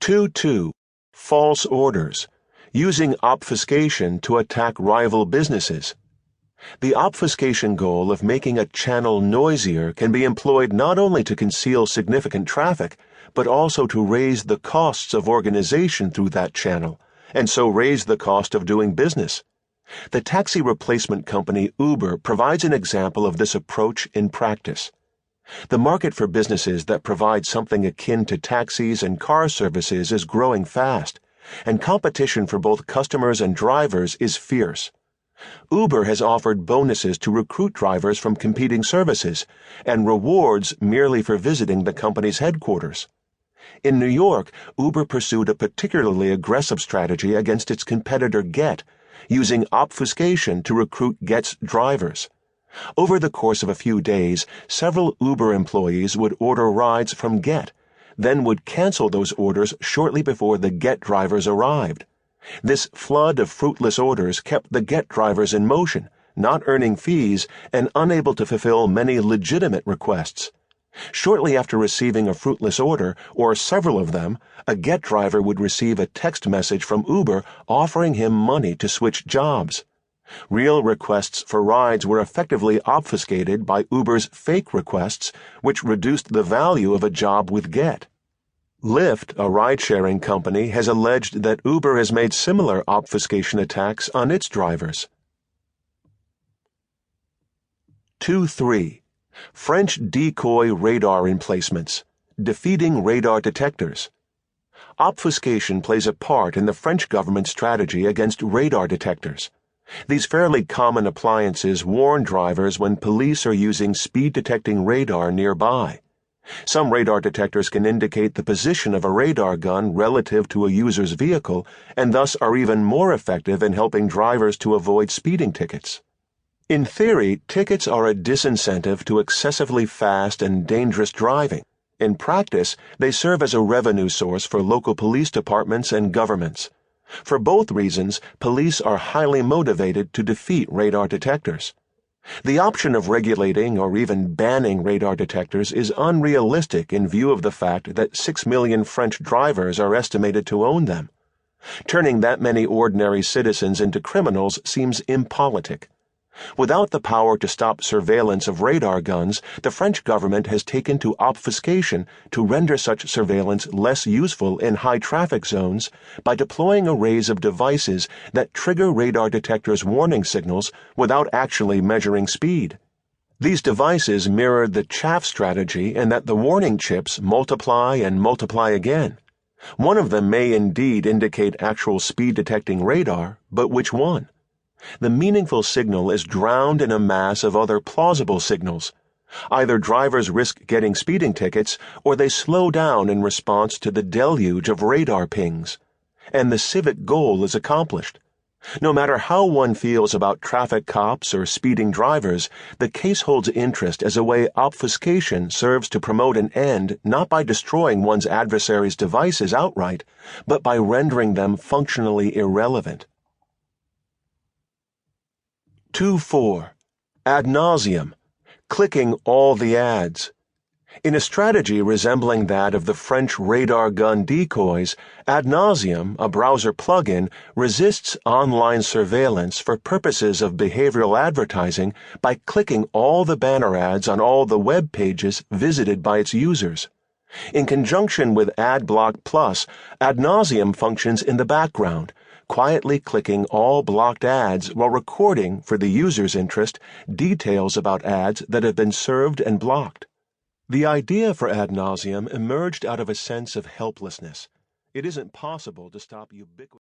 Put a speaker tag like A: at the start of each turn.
A: 2.2. False orders. Using obfuscation to attack rival businesses. The obfuscation goal of making a channel noisier can be employed not only to conceal significant traffic, but also to raise the costs of organization through that channel, and so raise the cost of doing business. The taxi replacement company Uber provides an example of this approach in practice. The market for businesses that provide something akin to taxis and car services is growing fast, and competition for both customers and drivers is fierce. Uber has offered bonuses to recruit drivers from competing services and rewards merely for visiting the company's headquarters. In New York, Uber pursued a particularly aggressive strategy against its competitor Get, using obfuscation to recruit Get's drivers. Over the course of a few days, several Uber employees would order rides from Get, then would cancel those orders shortly before the Get drivers arrived. This flood of fruitless orders kept the Get drivers in motion, not earning fees and unable to fulfill many legitimate requests. Shortly after receiving a fruitless order, or several of them, a Get driver would receive a text message from Uber offering him money to switch jobs. Real requests for rides were effectively obfuscated by Uber's fake requests, which reduced the value of a job with Get. Lyft, a ride-sharing company, has alleged that Uber has made similar obfuscation attacks on its drivers. 2.3. French decoy radar emplacements. Defeating radar detectors. Obfuscation plays a part in the French government's strategy against radar detectors. These fairly common appliances warn drivers when police are using speed-detecting radar nearby. Some radar detectors can indicate the position of a radar gun relative to a user's vehicle and thus are even more effective in helping drivers to avoid speeding tickets. In theory, tickets are a disincentive to excessively fast and dangerous driving. In practice, they serve as a revenue source for local police departments and governments. For both reasons, police are highly motivated to defeat radar detectors. The option of regulating or even banning radar detectors is unrealistic in view of the fact that 6 million French drivers are estimated to own them. Turning that many ordinary citizens into criminals seems impolitic. Without the power to stop surveillance of radar guns, the French government has taken to obfuscation to render such surveillance less useful in high-traffic zones by deploying arrays of devices that trigger radar detectors' warning signals without actually measuring speed. These devices mirror the chaff strategy in that the warning chips multiply and multiply again. One of them may indeed indicate actual speed-detecting radar, but which one? The meaningful signal is drowned in a mass of other plausible signals. Either drivers risk getting speeding tickets, or they slow down in response to the deluge of radar pings. And the civic goal is accomplished. No matter how one feels about traffic cops or speeding drivers, the case holds interest as a way obfuscation serves to promote an end not by destroying one's adversary's devices outright, but by rendering them functionally irrelevant. 2.4. Ad nauseam. Clicking all the ads. In a strategy resembling that of the French radar gun decoys, Ad nauseam, a browser plugin, resists online surveillance for purposes of behavioral advertising by clicking all the banner ads on all the web pages visited by its users. In conjunction with AdBlock Plus, Ad nauseam functions in the background, quietly clicking all blocked ads while recording, for the user's interest, details about ads that have been served and blocked. The idea for ad nauseam emerged out of a sense of helplessness. It isn't possible to stop ubiquitous